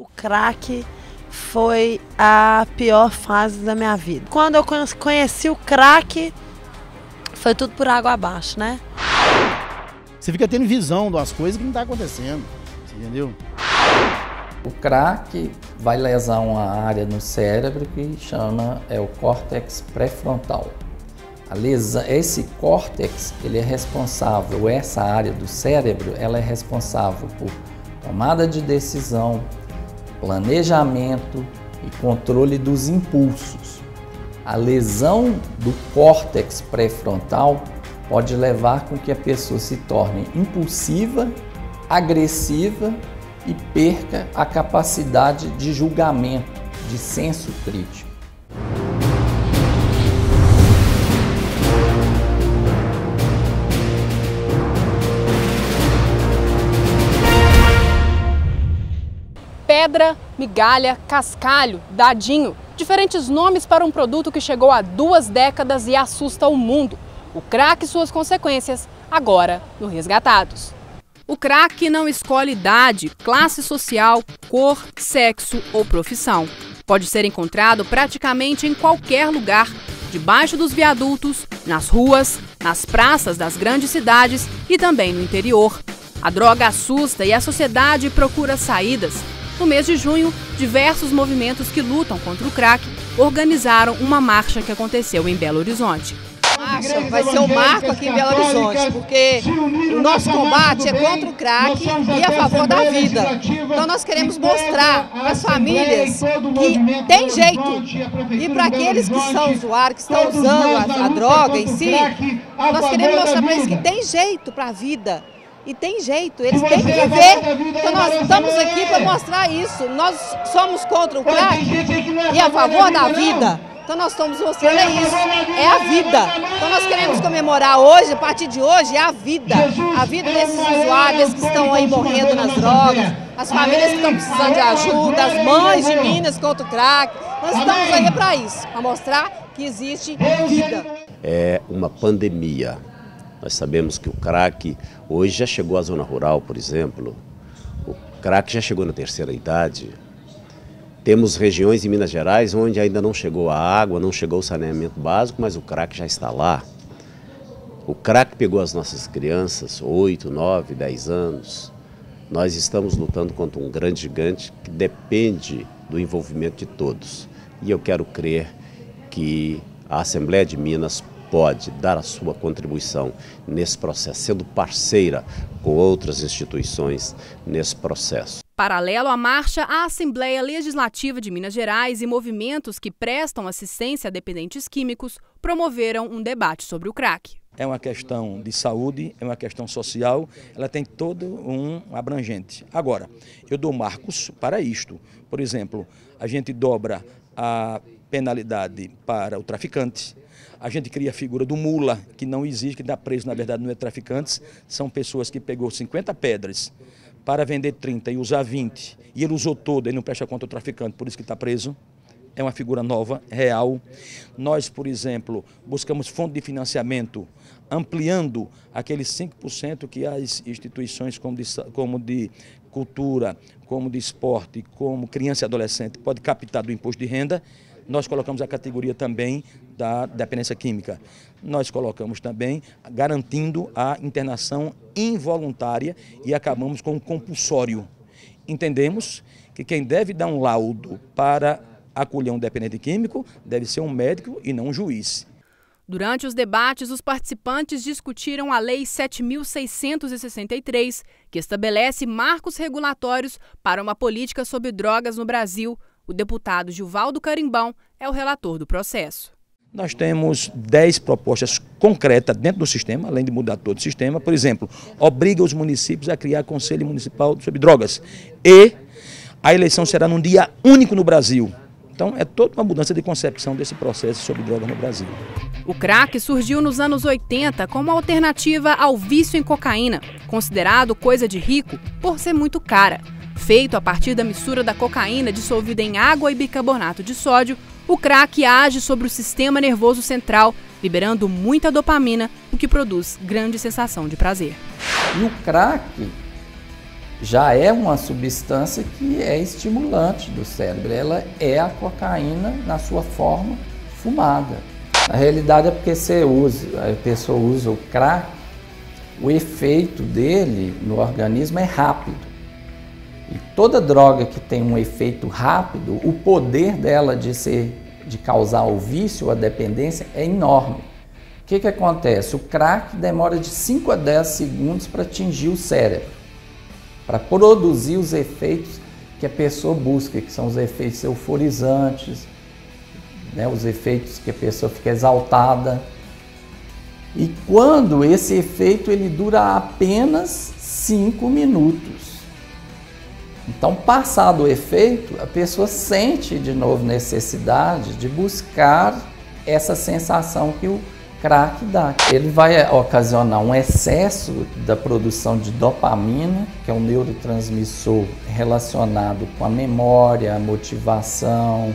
O crack foi a pior fase da minha vida. Quando eu conheci o crack, foi tudo por água abaixo, né? Você fica tendo visão das coisas que não está acontecendo, entendeu? O crack vai lesar uma área no cérebro que chama o córtex pré-frontal. Esse córtex, ele é responsável, essa área do cérebro, ela é responsável por tomada de decisão, planejamento e controle dos impulsos. A lesão do córtex pré-frontal pode levar com que a pessoa se torne impulsiva, agressiva e perca a capacidade de julgamento, de senso crítico. Pedra, migalha, cascalho, dadinho, diferentes nomes para um produto que chegou há 2 décadas e assusta o mundo. O crack e suas consequências, agora no Resgatados. O crack não escolhe idade, classe social, cor, sexo ou profissão. Pode ser encontrado praticamente em qualquer lugar, debaixo dos viadutos, nas ruas, nas praças das grandes cidades e também no interior. A droga assusta e a sociedade procura saídas. No mês de junho, diversos movimentos que lutam contra o crack organizaram uma marcha que aconteceu em Belo Horizonte. A marcha vai ser um marco aqui em Belo Horizonte, porque o nosso combate é contra o crack e a favor da vida. Então nós queremos mostrar para as famílias que tem jeito. E para aqueles que são usuários, que estão usando a droga em si, nós queremos mostrar para eles que tem jeito para a vida. E tem jeito, eles têm que viver. Então nós estamos aqui para mostrar isso. Nós somos contra o crack e a favor da vida. Então nós estamos mostrando isso, é a vida. Então nós queremos comemorar hoje, a partir de hoje, é a vida desses usuários que estão aí morrendo nas drogas, as famílias que estão precisando de ajuda, as mães de Minas contra o crack. Nós estamos aí para isso, para mostrar que existe vida. É uma pandemia. Nós sabemos que o crack hoje já chegou à zona rural, por exemplo. O crack já chegou na terceira idade. Temos regiões em Minas Gerais onde ainda não chegou a água, não chegou o saneamento básico, mas o crack já está lá. O crack pegou as nossas crianças, 8, 9, 10 anos. Nós estamos lutando contra um grande gigante que depende do envolvimento de todos. E eu quero crer que a Assembleia de Minas pode dar a sua contribuição nesse processo, sendo parceira com outras instituições nesse processo. Paralelo à marcha, a Assembleia Legislativa de Minas Gerais e movimentos que prestam assistência a dependentes químicos promoveram um debate sobre o crack. É uma questão de saúde, é uma questão social, ela tem todo um abrangente. Agora, eu dou marcos para isto. Por exemplo, a gente dobra a penalidade para o traficante. A gente cria a figura do mula, que não existe, que está preso, na verdade, não é traficantes, são pessoas que pegou 50 pedras para vender 30 e usar 20, e ele usou todo, ele não presta conta ao traficante, por isso que está preso. É uma figura nova, real. Nós, por exemplo, buscamos fonte de financiamento, ampliando aqueles 5% que as instituições como de cultura, como de esporte, como criança e adolescente, pode captar do imposto de renda. Nós colocamos a categoria também da dependência química. Nós colocamos também garantindo a internação involuntária e acabamos com o compulsório. Entendemos que quem deve dar um laudo para acolher um dependente químico deve ser um médico e não um juiz. Durante os debates, os participantes discutiram a Lei 7.663, que estabelece marcos regulatórios para uma política sobre drogas no Brasil. O deputado Gilvaldo Carimbão é o relator do processo. Nós temos 10 propostas concretas dentro do sistema, além de mudar todo o sistema. Por exemplo, obriga os municípios a criar Conselho Municipal sobre Drogas. E a eleição será num dia único no Brasil. Então é toda uma mudança de concepção desse processo sobre drogas no Brasil. O crack surgiu nos anos 80 como alternativa ao vício em cocaína, considerado coisa de rico por ser muito cara. Feito a partir da mistura da cocaína dissolvida em água e bicarbonato de sódio, o crack age sobre o sistema nervoso central, liberando muita dopamina, o que produz grande sensação de prazer. E o crack, já é uma substância que é estimulante do cérebro. Ela é a cocaína na sua forma fumada. Na realidade é porque a pessoa usa o crack, o efeito dele no organismo é rápido. E toda droga que tem um efeito rápido, o poder dela de causar o vício ou a dependência é enorme. O que acontece? O crack demora de 5 a 10 segundos para atingir o cérebro, para produzir os efeitos que a pessoa busca, que são os efeitos euforizantes, né, os efeitos que a pessoa fica exaltada. E quando esse efeito ele dura apenas 5 minutos. Então, passado o efeito, a pessoa sente de novo necessidade de buscar essa sensação que o crack dá. Ele vai ocasionar um excesso da produção de dopamina, que é um neurotransmissor relacionado com a memória, a motivação,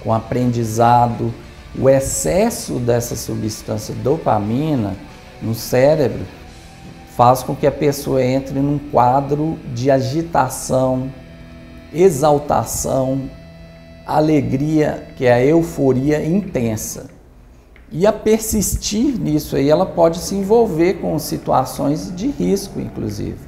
com o aprendizado. O excesso dessa substância dopamina no cérebro faz com que a pessoa entre num quadro de agitação, exaltação, alegria, que é a euforia intensa. E a persistir nisso aí, ela pode se envolver com situações de risco, inclusive,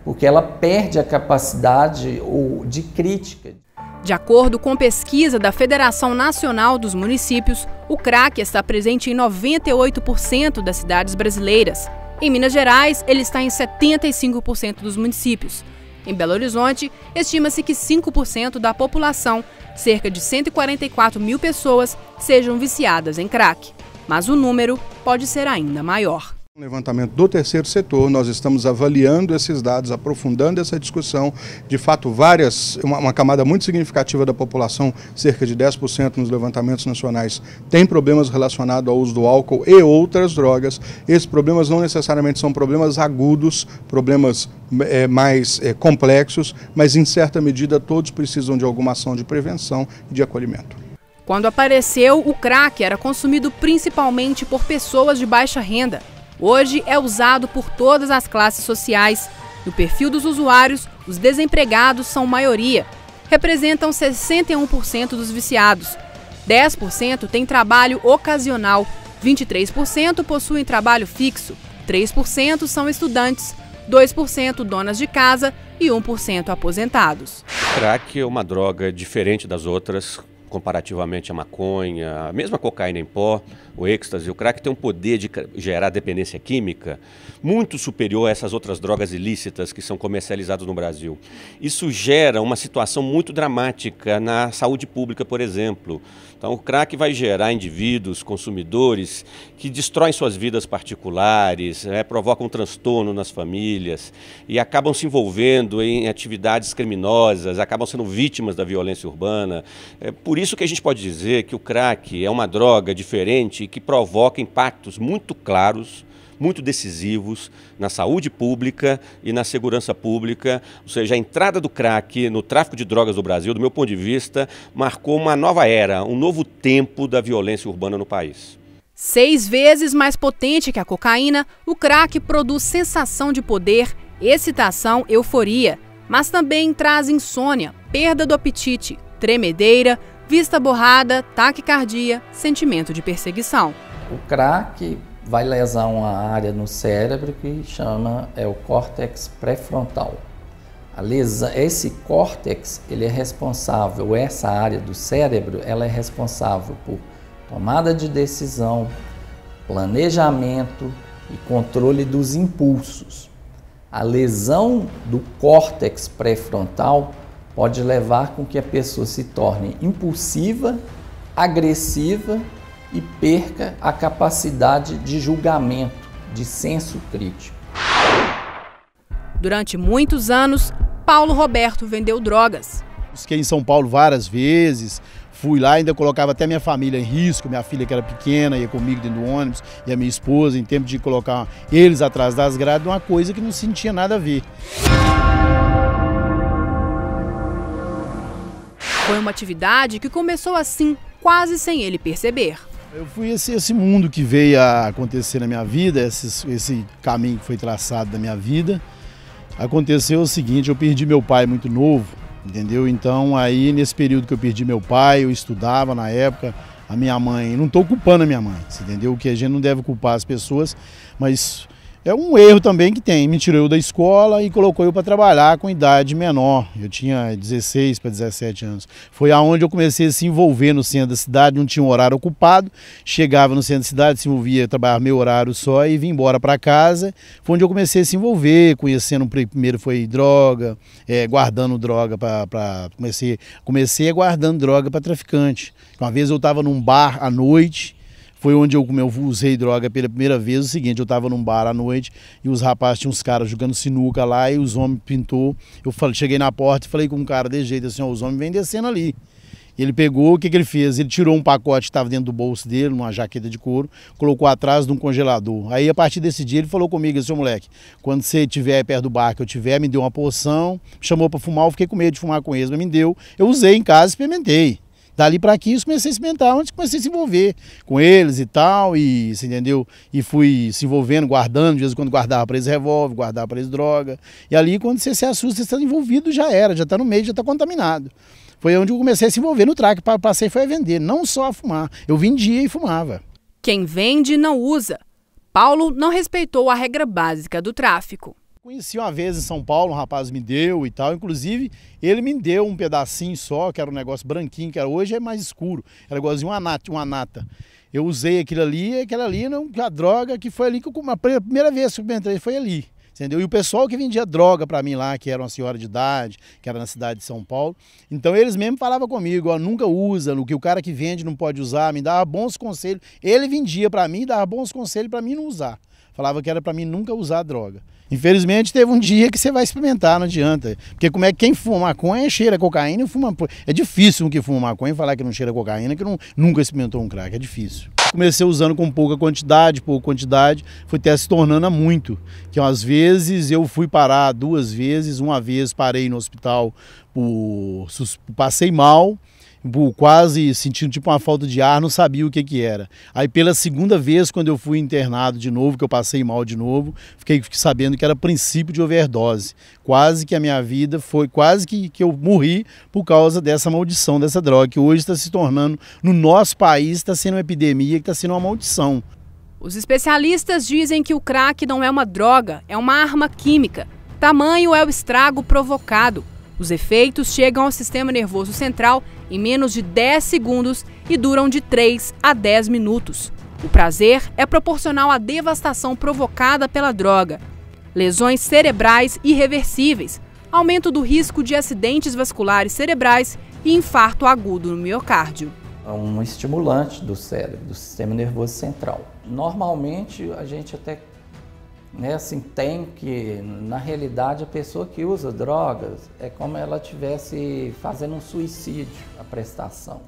porque ela perde a capacidade de crítica. De acordo com pesquisa da Federação Nacional dos Municípios, o crack está presente em 98% das cidades brasileiras. Em Minas Gerais, ele está em 75% dos municípios. Em Belo Horizonte, estima-se que 5% da população, cerca de 144 mil pessoas, sejam viciadas em crack. Mas o número pode ser ainda maior. No levantamento do terceiro setor, nós estamos avaliando esses dados, aprofundando essa discussão. De fato, uma camada muito significativa da população, cerca de 10% nos levantamentos nacionais, tem problemas relacionados ao uso do álcool e outras drogas. Esses problemas não necessariamente são problemas agudos, problemas mais complexos, mas em certa medida todos precisam de alguma ação de prevenção e de acolhimento. Quando apareceu, o crack era consumido principalmente por pessoas de baixa renda. Hoje é usado por todas as classes sociais. No perfil dos usuários, os desempregados são maioria. Representam 61% dos viciados. 10% têm trabalho ocasional, 23% possuem trabalho fixo, 3% são estudantes, 2% donas de casa e 1% aposentados. Crack é uma droga diferente das outras, comparativamente à maconha, a mesma cocaína em pó, o êxtase. O crack tem um poder de gerar dependência química muito superior a essas outras drogas ilícitas que são comercializadas no Brasil. Isso gera uma situação muito dramática na saúde pública, por exemplo. Então, o crack vai gerar indivíduos, consumidores, que destroem suas vidas particulares, provocam transtorno nas famílias e acabam se envolvendo em atividades criminosas, acabam sendo vítimas da violência urbana. É por isso que a gente pode dizer que o crack é uma droga diferente e que provoca impactos muito claros, muito decisivos na saúde pública e na segurança pública. Ou seja, a entrada do crack no tráfico de drogas do Brasil, do meu ponto de vista, marcou uma nova era, um novo tempo da violência urbana no país. 6 vezes mais potente que a cocaína, o crack produz sensação de poder, excitação, euforia, mas também traz insônia, perda do apetite, tremedeira, vista borrada, taquicardia, sentimento de perseguição. O crack vai lesar uma área no cérebro que chama o córtex pré-frontal. Esse córtex, ele é responsável, essa área do cérebro, ela é responsável por tomada de decisão, planejamento e controle dos impulsos. A lesão do córtex pré-frontal pode levar com que a pessoa se torne impulsiva, agressiva e perca a capacidade de julgamento, de senso crítico. Durante muitos anos, Paulo Roberto vendeu drogas. Fiquei em São Paulo várias vezes, fui lá, ainda colocava até minha família em risco, minha filha que era pequena, ia comigo dentro do ônibus, e a minha esposa, em tempo de colocar eles atrás das grades, uma coisa que não sentia nada a ver. Foi uma atividade que começou assim, quase sem ele perceber. Eu fui esse mundo que veio a acontecer na minha vida, esse caminho que foi traçado da minha vida. Aconteceu o seguinte, eu perdi meu pai muito novo, entendeu? Então aí nesse período que eu perdi meu pai, eu estudava na época, a minha mãe, não estou culpando a minha mãe, entendeu? Que a gente não deve culpar as pessoas, mas é um erro também que tem, me tirou eu da escola e colocou eu para trabalhar com idade menor, eu tinha 16 para 17 anos. Foi aonde eu comecei a se envolver no centro da cidade, não tinha um horário ocupado, chegava no centro da cidade, se envolvia, trabalhava meio horário só e vim embora para casa. Foi onde eu comecei a se envolver, conhecendo, primeiro foi droga, guardando droga comecei guardando droga para traficante. Uma vez eu estava num bar à noite, foi onde eu usei droga pela primeira vez. O seguinte, eu estava num bar à noite e os rapazes, tinham uns caras jogando sinuca lá e os homens pintou. Cheguei na porta e falei com um cara desse jeito assim, ó, os homens vêm descendo ali. Ele pegou, o que ele fez? Ele tirou um pacote que estava dentro do bolso dele, numa jaqueta de couro, colocou atrás de um congelador. Aí a partir desse dia ele falou comigo, assim, moleque, quando você estiver perto do bar que eu tiver, me deu uma porção, chamou para fumar, eu fiquei com medo de fumar com eles, mas me deu. Eu usei em casa e experimentei. Dali para aqui, eu comecei a experimentar, onde comecei a se envolver com eles e tal, e, você entendeu? E fui se envolvendo, guardando, de vez em quando guardava para eles revólver, guardava para eles droga. E ali, quando você se assusta, você está envolvido, já era, já está no meio, já está contaminado. Foi onde eu comecei a se envolver no traque, passei foi a vender, não só a fumar. Eu vendia e fumava. Quem vende não usa. Paulo não respeitou a regra básica do tráfico. Conheci uma vez em São Paulo, um rapaz me deu e tal, inclusive ele me deu um pedacinho só, que era um negócio branquinho, que era, hoje é mais escuro, era igualzinho uma nata. Eu usei aquilo ali, a droga que foi ali que a primeira vez que eu entrei foi ali, entendeu? E o pessoal que vendia droga para mim lá, que era uma senhora de idade, que era na cidade de São Paulo, então eles mesmo falavam comigo, ó, nunca usa, no que o cara que vende não pode usar, me dava bons conselhos, ele vendia para mim, dava bons conselhos para mim não usar, falava que era para mim nunca usar droga. Infelizmente teve um dia que você vai experimentar, não adianta. Porque como é que quem fuma maconha cheira cocaína e fuma... É difícil um que fuma maconha falar que não cheira cocaína, que nunca experimentou um crack, é difícil. Comecei usando com pouca quantidade, foi até se tornando a muito. Que às vezes eu fui parar 2 vezes, uma vez parei no hospital, passei mal, quase sentindo tipo uma falta de ar, não sabia o que era. Aí pela segunda vez, quando eu fui internado de novo, que eu passei mal de novo, fiquei sabendo que era princípio de overdose. Quase que a minha vida foi, quase que eu morri por causa dessa maldição, dessa droga, que hoje está se tornando, no nosso país, está sendo uma epidemia, que está sendo uma maldição. Os especialistas dizem que o crack não é uma droga, é uma arma química. Tamanho é o estrago provocado. Os efeitos chegam ao sistema nervoso central em menos de 10 segundos e duram de 3 a 10 minutos. O prazer é proporcional à devastação provocada pela droga. Lesões cerebrais irreversíveis, aumento do risco de acidentes vasculares cerebrais e infarto agudo no miocárdio. É um estimulante do cérebro, do sistema nervoso central. Normalmente a gente até tem que, na realidade, a pessoa que usa drogas é como ela estivesse fazendo um suicídio, a prestação.